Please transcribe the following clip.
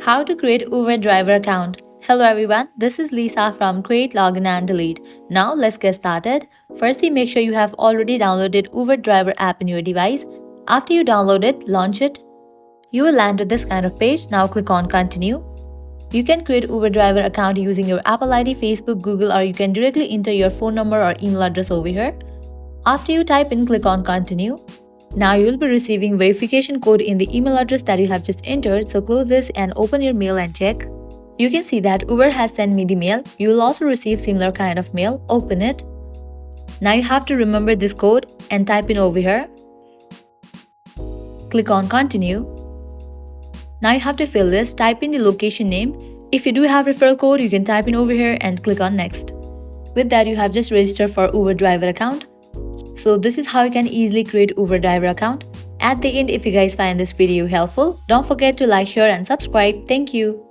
How to create Uber driver account. Hello everyone, this is Lisa from Create, Login and Delete. Now let's get started. Firstly, make sure you have already downloaded Uber driver app in your device. After you download it, launch it. You will land to this kind of page. Now click on continue. You can create Uber driver account using your Apple ID, Facebook, Google, or you can directly enter your phone number or email address over here. After you type in, click on continue. Now you will be receiving verification code in the email address that you have just entered, so close this and open your mail and check. You can see that Uber has sent me the mail. You will also receive similar kind of mail. Open it. Now you have to remember this code and type in over here. Click on continue. Now you have to fill this. Type in the location name. If you do have referral code, you can type in over here and click on next. With that, you have just registered for Uber driver account. So this is how you can easily create Uber driver account. At the end, if you guys find this video helpful, don't forget to like, share and subscribe. Thank you.